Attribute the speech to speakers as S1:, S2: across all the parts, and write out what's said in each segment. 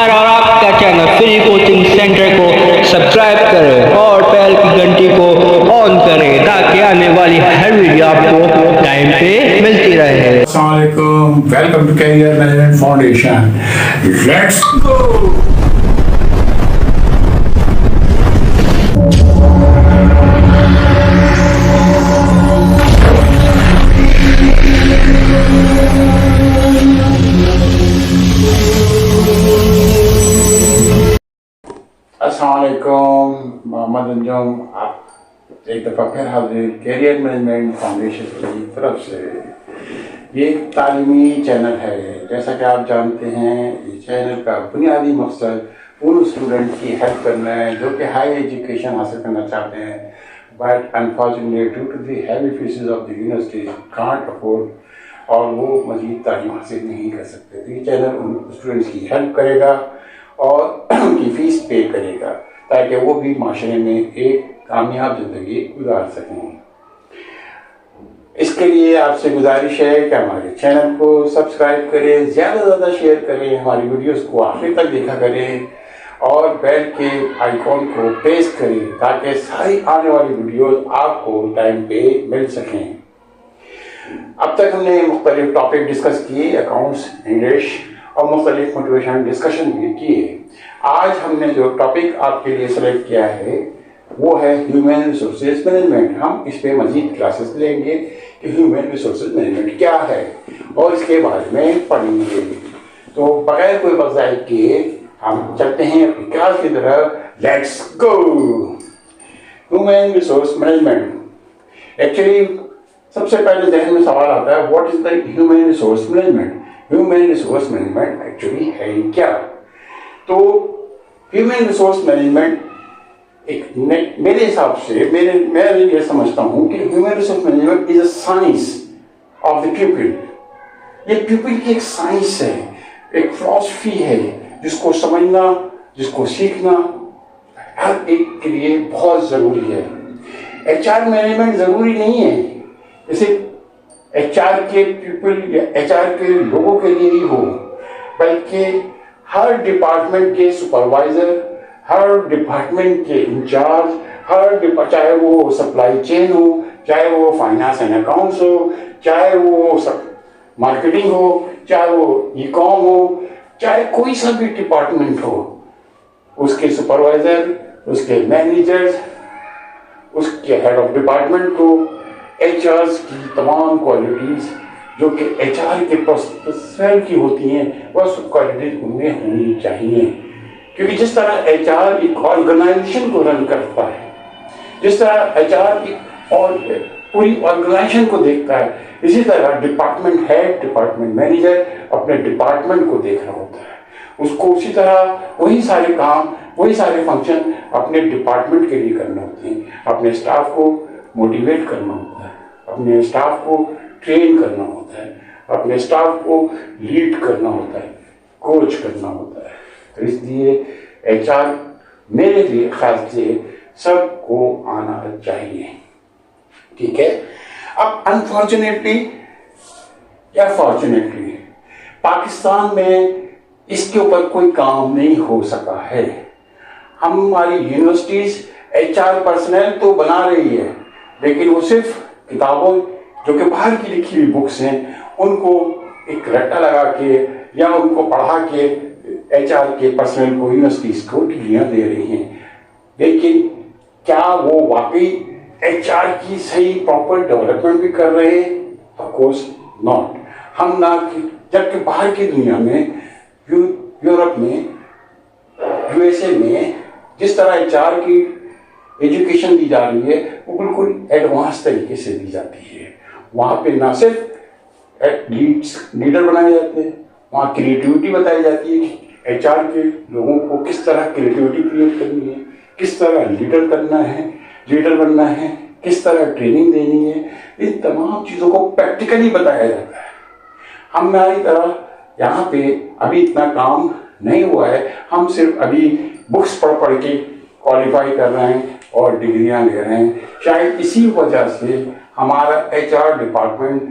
S1: हमारा और आपका चैनल फ्री कोचिंग सेंटर को सब्सक्राइब करें और बेल की घंटी को ऑन करें ताकि आने वाली हर वीडियो आपको टाइम पे मिलती रहे।
S2: Assalamualaikum. Welcome to Career Management Foundation. Let's go. अस्सलामुअलैकुम, मोहम्मद अंजुम आप एक दफ़ा फिर हाजिर कैरियर मैनेजमेंट फाउंडेशन की तरफ से। ये एक तालीमी चैनल है। जैसा कि आप जानते हैं, ये चैनल का बुनियादी मकसद उन स्टूडेंट की हेल्प करना है जो कि हाई एजुकेशन हासिल करना चाहते हैं but unfortunately due to the heavy fees of the university can't afford और वो मज़ीद तालीम हासिल नहीं कर सकते। तो ये चैनल उन स्टूडेंट्स की हेल्प करेगा और उनकी फ़ीस पे करेगा ताकि वो भी माशरे में एक कामयाब ज़िंदगी गुजार सकें। इसके लिए आपसे गुजारिश है कि हमारे चैनल को सब्सक्राइब करें, ज़्यादा से ज़्यादा शेयर करें, हमारी वीडियोस को आखिर तक देखा करें और बेल के आइकॉन को प्रेस करें ताकि सारी आने वाली वीडियोस आपको टाइम पे मिल सकें। अब तक हमने मुख्तलिफ टॉपिक डिस्कस किए, अकाउंट्स, इंग्लिश और मुख्तलिफ मोटिवेशन डिस्कशन भी किए। आज हमने जो टॉपिक आपके लिए सेलेक्ट किया है वो है ह्यूमन रिसोर्सेज मैनेजमेंट। हम इस पे मजीद क्लासेस लेंगे कि ह्यूमन रिसोर्सेज मैनेजमेंट क्या है और इसके बारे में पढ़ेंगे। तो बगैर कोई वक़्त किए हम चलते हैं अपनी क्लास की तरफ। Let's go. Human resource management, actually सबसे पहले जहन में सवाल आता है what is the human resource management. Human resource management actually है क्या? तो ह्यूमन रिसोर्स मैनेजमेंट एक मेरे हिसाब से मैं ये समझता हूँ कि human resource management is a science of the people. ये पीपल की एक साइंस है, एक फिलॉसफी है जिसको समझना, जिसको सीखना हर एक के लिए बहुत ज़रूरी है। एचआर मैनेजमेंट ज़रूरी नहीं है जैसे एचआर के पीपल या एचआर के लोगों के लिए ही हो, बल्कि हर डिपार्टमेंट के सुपरवाइजर, हर डिपार्टमेंट के इंचार्ज, चाहे वो सप्लाई चेन हो, चाहे वो फाइनेंस एंड अकाउंट्स हो, चाहे वो मार्केटिंग हो, चाहे वो ई कॉम हो, चाहे कोई सा भी डिपार्टमेंट हो, उसके सुपरवाइजर, उसके मैनेजर्स, उसके हेड ऑफ डिपार्टमेंट को एचआर की तमाम क्वालिटीज़ जो कि एचआर के पर्सनल की होती हैं वह सब क्वालिटीज़ उनमें होनी चाहिए। क्योंकि जिस तरह एचआर एक ऑर्गेनाइजेशन को रन करता है, जिस तरह एचआर एक और पूरी ऑर्गेनाइजेशन को देखता है, इसी तरह डिपार्टमेंट हेड, डिपार्टमेंट मैनेजर अपने डिपार्टमेंट को देख रहा होता है। उसको उसी तरह वही सारे काम, वही सारे फंक्शन अपने डिपार्टमेंट के लिए करने होते हैं। अपने स्टाफ को मोटिवेट करना होता है, अपने स्टाफ को ट्रेन करना होता है, अपने स्टाफ को लीड करना होता है, कोच करना होता है। तो इसलिए एचआर मेरे लिए ख्याल से सबको आना चाहिए। ठीक है। अब अनफॉर्चुनेटली या फॉर्चुनेटली पाकिस्तान में इसके ऊपर कोई काम नहीं हो सका है। हमारी यूनिवर्सिटीज एचआर पर्सनल तो बना रही है, लेकिन वो सिर्फ किताबों जो कि बाहर की लिखी हुई बुक्स हैं उनको एक रट्टा लगा के या उनको पढ़ा के एचआर के पर्सनल को, यूनिवर्सिटीज को डिग्रियां दे रही हैं। लेकिन क्या वो वाकई एचआर की सही प्रॉपर डेवलपमेंट भी कर रहे हैं? Of course not. हम ना, जबकि बाहर की दुनिया में, यूरोप में, यूएसए में जिस तरह एचआर की एजुकेशन दी जा रही है वो बिल्कुल एडवांस तरीके से दी जाती है। वहाँ पे ना सिर्फ लीडर बनाए जाते हैं, वहाँ क्रिएटिविटी बताई जाती है कि एचआर के लोगों को किस तरह क्रिएटिविटी क्रिएट करनी है, किस तरह लीडर बनना है, किस तरह ट्रेनिंग देनी है। इन तमाम चीज़ों को प्रैक्टिकली बताया जाता है। हमारी तरह यहाँ पे अभी इतना काम नहीं हुआ है। हम सिर्फ अभी बुक्स पढ़ के क्वालिफाई कर रहे हैं और डिग्रियां ले रहे हैं। शायद इसी वजह से हमारा एचआर डिपार्टमेंट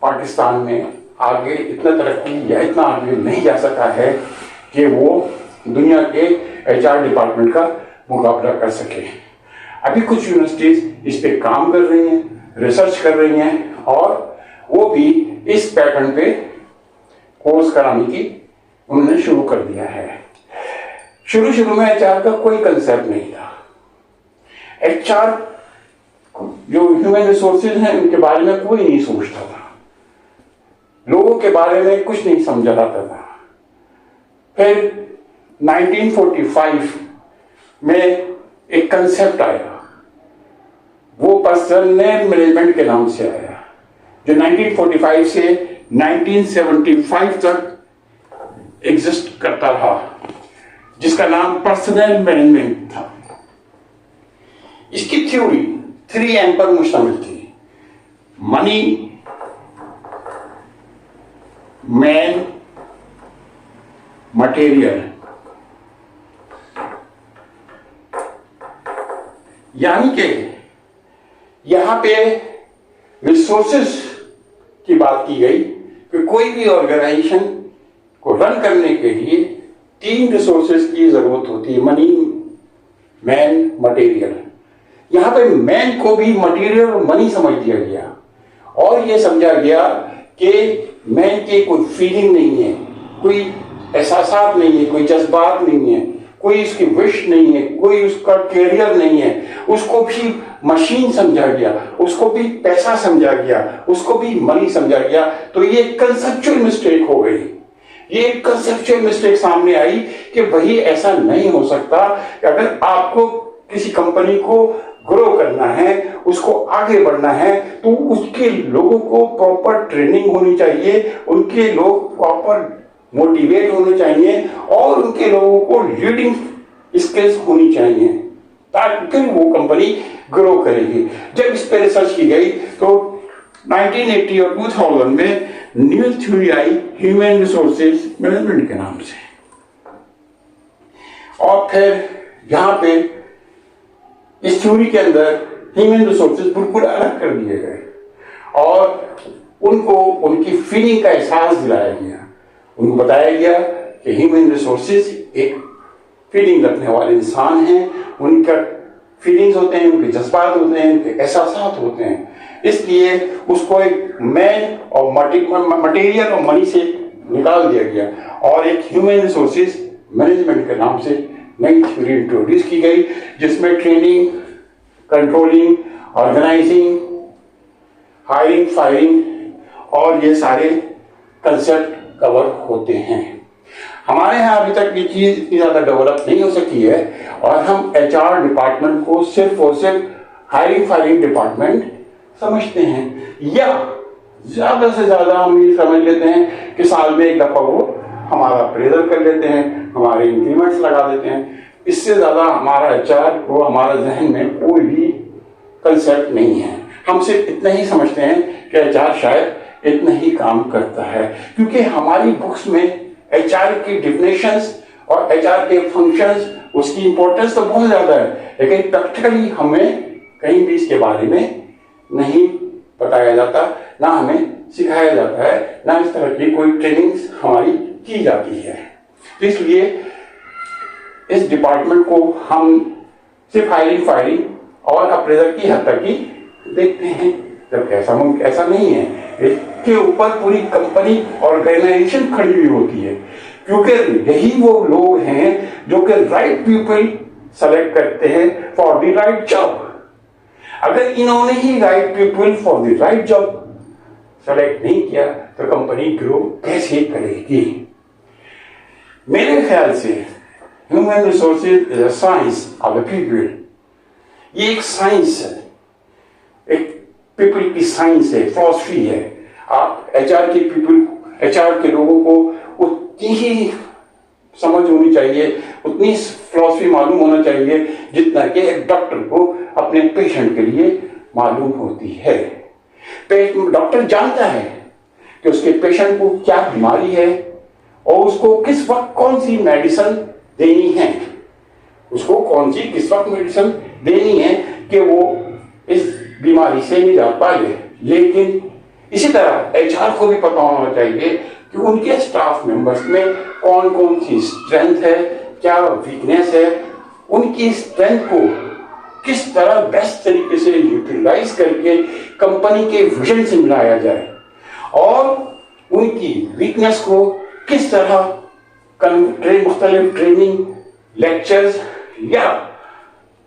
S2: पाकिस्तान में आगे इतना तरक्की या इतना आगे नहीं जा सका है कि वो दुनिया के HR डिपार्टमेंट का मुकाबला कर सके। अभी कुछ यूनिवर्सिटीज इस पे काम कर रही हैं, रिसर्च कर रही हैं और वो भी इस पैटर्न पे कोर्स कराने की उन्होंने शुरू कर दिया है। शुरू में HR का कोई कंसेप्ट नहीं था। HR जो ह्यूमन रिसोर्सेज हैं उनके बारे में कोई नहीं सोचता था, लोगों के बारे में कुछ नहीं समझा जाता था। फिर 1945 में एक कंसेप्ट आया, वो पर्सनल मैनेजमेंट के नाम से आया, जो 1945 से 1975 तक एग्जिस्ट करता रहा, जिसका नाम पर्सनल मैनेजमेंट था। इसकी थ्योरी 3M पर मुश्तमिल थी: मनी, मैन, मटेरियल। यानी कि यहां पे रिसोर्सेस की बात की गई कि कोई भी ऑर्गेनाइजेशन को रन करने के लिए 3 रिसोर्सेस की जरूरत होती है: मनी, मैन, मटेरियल। यहां पे मैन को भी मटेरियल और मनी समझ दिया गया और यह समझा गया कि मैन की कोई फीलिंग नहीं है, कोई एहसासात नहीं है, कोई जज्बात नहीं है, कोई उसकी विश नहीं है, कोई उसका कैरियर नहीं है। उसको भी मशीन समझा गया, उसको भी पैसा समझा गया, उसको भी मनी समझा गया। तो ये कंसेप्चुअल मिस्टेक हो गई। ये कंसेप्चुअल मिस्टेक सामने आई कि भाई ऐसा नहीं हो सकता कि अगर आपको किसी कंपनी को ग्रो करना है, उसको आगे बढ़ना है, तो उसके लोगों को प्रॉपर ट्रेनिंग होनी चाहिए, उनके लोग प्रॉपर मोटिवेट होने चाहिए और उनके लोगों को लीडिंग स्किल्स होनी चाहिए, ताकि वो कंपनी ग्रो करेगी। जब इस पर रिसर्च की गई तो 1980 और 2000 में न्यू थ्योरी आई ह्यूमन रिसोर्सेज मैनेजमेंट के नाम से। और फिर यहां पे इस थ्योरी के अंदर ह्यूमन रिसोर्सेज बिल्कुल अलग कर दिए गए और उनको उनकी फीलिंग का एहसास दिलाया गया। उनको बताया गया कि ह्यूमन रिसोर्सेज एक फीलिंग रखने वाले इंसान हैं, उनका फीलिंग्स होते हैं, उनके जज्बात होते हैं, उनके एहसासात होते हैं। इसलिए उसको एक मैन और मटेरियल और मनी से निकाल दिया गया और एक ह्यूमन रिसोर्सेज मैनेजमेंट के नाम से नई थ्योरी इंट्रोड्यूस की गई, जिसमें training, controlling, organising, hiring, firing और ये सारे कंसेप्ट कवर होते हैं। हमारे यहाँ अभी तक ये चीज इतनी ज्यादा डेवलप नहीं हो सकी है और हम HR डिपार्टमेंट को सिर्फ और सिर्फ हायरिंग फायरिंग डिपार्टमेंट समझते हैं, या ज्यादा से ज्यादा हम ये समझ लेते हैं कि साल में एक दफा वो हमारा अप्रेजल कर लेते हैं, हमारे इंक्रीमेंट्स लगा देते हैं। इससे ज्यादा हमारा HR को हमारा जहन में कोई भी कंसेप्ट नहीं है। हम सिर्फ इतना ही समझते हैं कि HR शायद इतना ही काम करता है, क्योंकि हमारी बुक्स में HR की डिफिनेशंस और HR के फंक्शंस, उसकी इंपॉर्टेंस तो बहुत ज्यादा है, लेकिन प्रैक्टिकली हमें कहीं भी इसके बारे में नहीं बताया जाता, ना हमें सिखाया जाता है, ना इस तरह की कोई ट्रेनिंग्स हमारी की जाती है। तो इसलिए इस डिपार्टमेंट को हम सिर्फ हायरिंग फायरिंग और अप्रेजल की हद तक ही देखते हैं, जब ऐसा नहीं है। इसके ऊपर पूरी कंपनी ऑर्गेनाइजेशन खड़ी हुई होती है, क्योंकि यही वो लोग हैं जो कि राइट पीपल सेलेक्ट करते हैं फॉर द राइट जॉब। अगर इन्होंने ही right people for the right job select नहीं किया तो कंपनी ग्रो कैसे करेगी? मेरे ख्याल से human resources is a science of the people. ये एक साइंस है, एक पीपल की साइंस है, फिलॉसफी है। आप HR के पीपल, HR के लोगों को उतनी ही समझ होनी चाहिए, उतनी फिलॉसफी मालूम होना चाहिए जितना कि एक डॉक्टर को अपने पेशेंट के लिए मालूम होती है। डॉक्टर जानता है कि उसके पेशेंट को क्या बीमारी है और उसको किस वक्त कौन सी मेडिसिन देनी है, उसको कौन सी किस वक्त मेडिसिन देनी है कि वो इस बीमारी से निजात पाए। लेकिन इसी तरह HR को भी पता होना चाहिए कि उनके स्टाफ मेंबर्स में कौन कौन सी स्ट्रेंथ है, क्या वीकनेस है, उनकी स्ट्रेंथ को किस तरह बेस्ट तरीके से यूटिलाइज करके कंपनी के विजन से मिलाया जाए और उनकी वीकनेस को किस तरह मुख्तलिफ ट्रेनिंग लेक्चर्स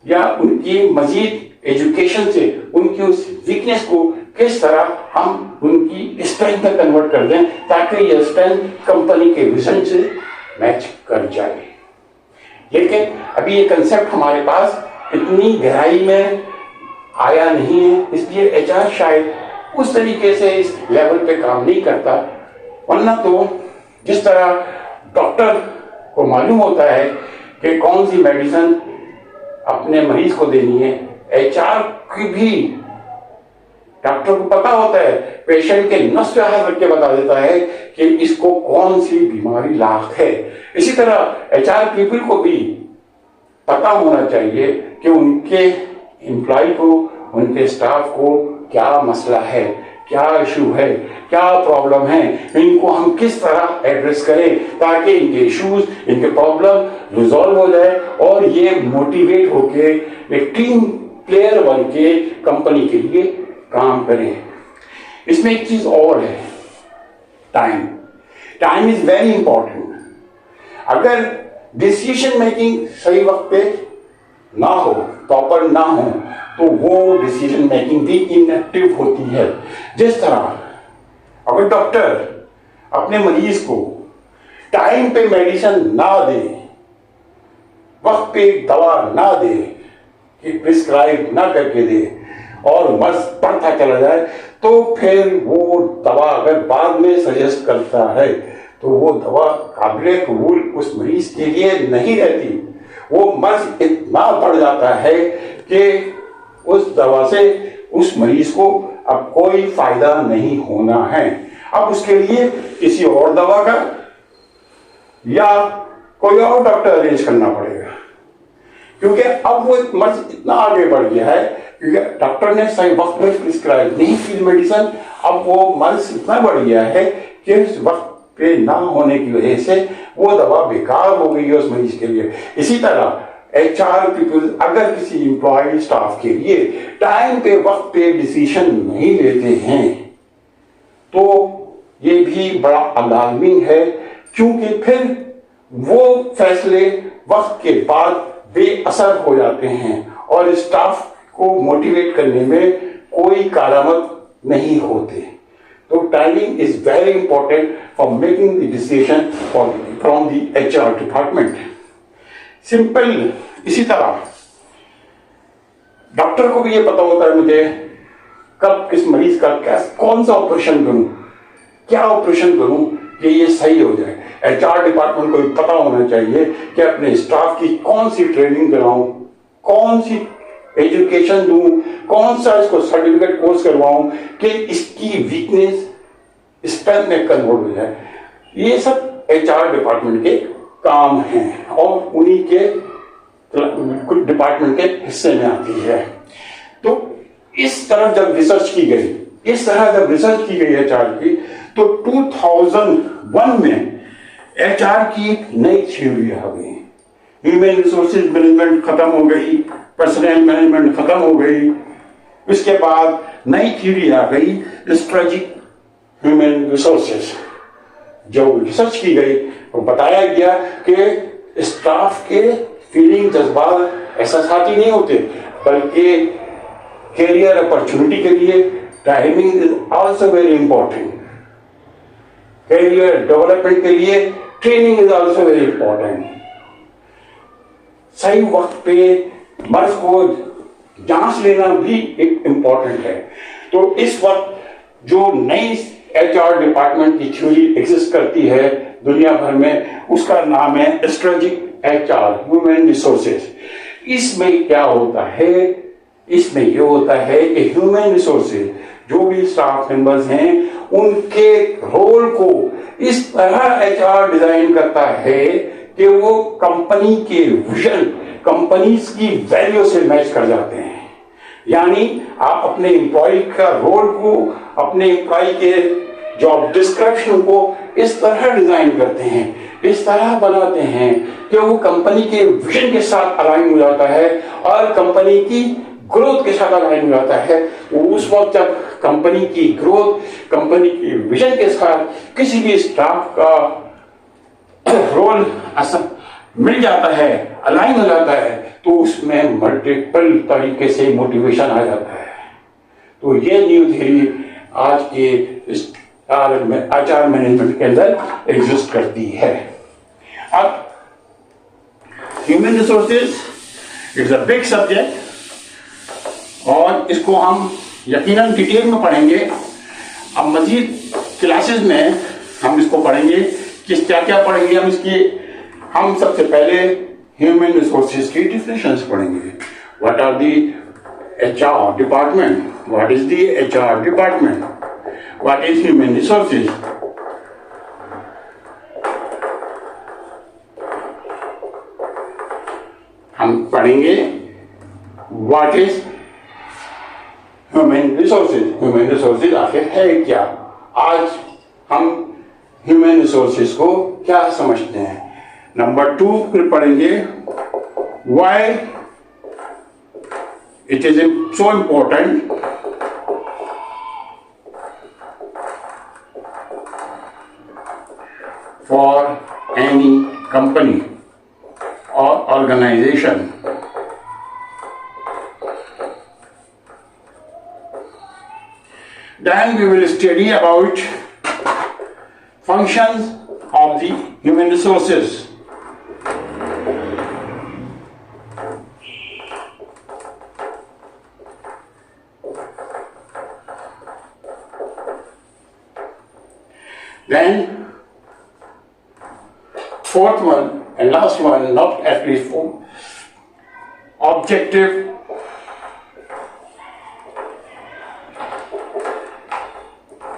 S2: या उनकी मजीद एजुकेशन से उनकी उस वीकनेस को किस तरह हम उनकी स्ट्रेंथ में कन्वर्ट कर दें ताकि यह स्ट्रेंथ कंपनी के विजन से मैच कर जाए। लेकिन अभी ये कंसेप्ट हमारे पास इतनी गहराई में आया नहीं है, इसलिए एचआर शायद उस तरीके से इस लेवल पे काम नहीं करता। वरना तो जिस तरह डॉक्टर को मालूम होता है कि कौन सी मेडिसिन अपने मरीज को देनी है, एचआर की भी डॉक्टर को पता होता है, पेशेंट के नस पे हाथ रख के बता देता है कि इसको कौन सी बीमारी लायक है। इसी तरह एचआर पीपल को भी पता होना चाहिए कि उनके एम्प्लॉय को, उनके स्टाफ को क्या मसला है, क्या इशू है, क्या प्रॉब्लम है, इनको हम किस तरह एड्रेस करें ताकि इनके इश्यूज, इनके प्रॉब्लम रिजॉल्व हो जाए और ये मोटिवेट होके एक टीम प्लेयर बन के कंपनी के लिए काम करें। इसमें एक चीज और है, टाइम इज वेरी इंपॉर्टेंट। अगर डिसीजन मेकिंग सही वक्त पे ना हो, प्रॉपर ना हो, तो वो डिसीजन मेकिंग भी इनएक्टिव होती है। जिस तरह अगर डॉक्टर अपने मरीज को टाइम पे मेडिसिन ना दे, वक्त पे दवा ना दे, कि प्रिस्क्राइब ना करके दे और मर्ज बढ़ता चला जाए, तो फिर वो दवा अगर बाद में सजेस्ट करता है तो वो दवा काबिल कबूल उस मरीज के लिए नहीं रहती। वो मर्ज इतना बढ़ जाता है कि उस दवा से उस मरीज को अब कोई फायदा नहीं होना है। अब उसके लिए किसी और दवा का या कोई और डॉक्टर अरेंज करना पड़ेगा, क्योंकि अब वो मर्ज इतना आगे बढ़ गया है क्योंकि डॉक्टर ने सही वक्त में प्रिस्क्राइब नहीं की मेडिसिन। अब वो मर्ज इतना बढ़ गया है कि उस वक्त पे ना होने की वजह से वो दवा बेकार हो गई है उस मरीज के लिए। इसी तरह एचआर पीपल अगर किसी एम्प्लॉय स्टाफ के लिए टाइम पे वक्त पे डिसीजन नहीं लेते हैं तो ये भी बड़ा अलार्मिंग है, क्योंकि फिर वो फैसले वक्त के बाद बेअसर हो जाते हैं और स्टाफ को मोटिवेट करने में कोई कारामद नहीं होते। तो timing is very important for making the decision from the HR department. Simple इसी तरह डॉक्टर को भी ये पता होता है मुझे कब किस मरीज का कौन सा ऑपरेशन करूं, क्या ऑपरेशन करूं कि ये सही हो जाए। एचआर डिपार्टमेंट को भी पता होना चाहिए कि अपने स्टाफ की कौन सी ट्रेनिंग कराऊं, कौन सी एजुकेशन दूं, कौन सा इसको सर्टिफिकेट कोर्स करवाऊं कि इसकी वीकनेस स्ट्रेंथ में कन्वर्ट हो जाए। ये सब एचआर डिपार्टमेंट के काम हैं और उन्हीं के कुछ डिपार्टमेंट के हिस्से में आती है। तो इस तरह जब रिसर्च की गई एचआर की, तो 2001 में एचआर की एक नई थ्योरी आ गई। ह्यूमन रिसोर्सेज मैनेजमेंट खत्म हो गई, पर्सनल मैनेजमेंट खत्म हो गई। इसके बाद नई थ्योरी आ गई स्ट्रेटेजिक ह्यूमन रिसोर्सेज। जो रिसर्च की गई तो बताया गया कि स्टाफ के फीलिंग, जज्बात, एहसास नहीं होते, बल्कि कैरियर अपॉर्चुनिटी के लिए timing is also very important. Career development के लिए training is also very important. सही वक्त पे मर्ज को जांच लेना भी एक इंपॉर्टेंट है। तो इस वक्त जो नई एचआर डिपार्टमेंट की थ्योरी एग्जिस्ट करती है दुनिया भर में, उसका नाम है स्ट्रेटेजिक एचआर ह्यूमन रिसोर्सेज। इसमें क्या होता है, इसमें यह होता है कि ह्यूमन रिसोर्सेज जो भी स्टाफ मेंबर्स हैं उनके रोल को इस तरह एचआर डिजाइन करता है कि वो कंपनी के विजन, कंपनी की वैल्यू से मैच कर जाते हैं। यानी आप अपने एम्प्लॉय का रोल को, अपने एम्प्लॉय के जॉब डिस्क्रिप्शन को इस तरह डिजाइन करते हैं, इस तरह बनाते हैं कि वो कंपनी के विजन के साथ अलाइन हो जाता है और कंपनी की ग्रोथ के साथ अलाइन हो जाता है। उस वक्त जब कंपनी की ग्रोथ, कंपनी की विजन के साथ किसी भी स्टाफ का रोल मिल जाता है, अलाइन हो जाता है, तो उसमें मल्टीपल तरीके से मोटिवेशन आ जाता है। तो ये न्यू थ्योरी आज के आचार मैनेजमेंट के अंदर एग्जिस्ट करती है। अब human resources it's a big subject और इसको हम यकीनन डिटेल में पढ़ेंगे। अब मजीद क्लासेस में हम इसको पढ़ेंगे कि क्या क्या पढ़ेंगे हम इसकी। हम सबसे पहले ह्यूमन रिसोर्सेज की डिफिनेशंस पढ़ेंगे। What are the HR department, what is the HR department, what is human resources. हम पढ़ेंगे what is human resources. Human resources आखिर है क्या? आज हम ह्यूमन रिसोर्सेज को क्या समझते हैं। नंबर 2 फिर पढ़ेंगे why it is so important for any company or organization then we will study about functions of the human resources. Then fourth one and last one, not at least objective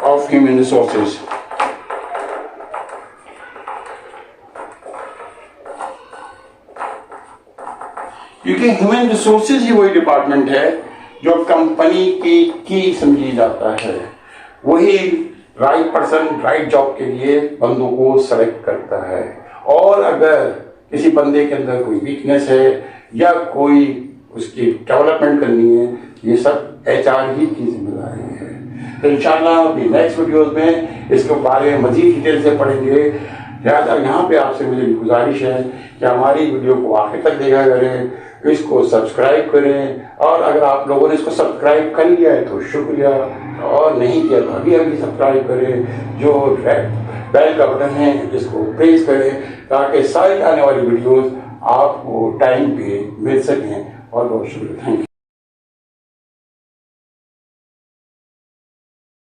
S2: of human resources. क्योंकि human resources ही वही department है जो company की समझी जाता है, वही right person right job के लिए बंदों को सेलेक्ट करता है। और अगर किसी बंदे के अंदर कोई वीकनेस है या कोई उसकी डेवलपमेंट करनी है, ये सब HR ही की जिम्मेदारी है। तो इंशाल्लाह अभी नेक्स्ट वीडियोस में इसके बारे में मजीद डिटेल से पढ़ेंगे। लिहाजा यहाँ पे आपसे मेरी गुजारिश है कि हमारी वीडियो को आखिर तक देखा करें, इसको सब्सक्राइब करें, और अगर आप लोगों ने इसको सब्सक्राइब कर लिया है तो शुक्रिया, और नहीं किया तो अभी अभी सब्सक्राइब करें। जो बेल का बटन है इसको प्रेस करें ताकि सारी आने वाली वीडियोस आपको टाइम पे मिल सकें। और बहुत शुक्रिया, थैंक यू।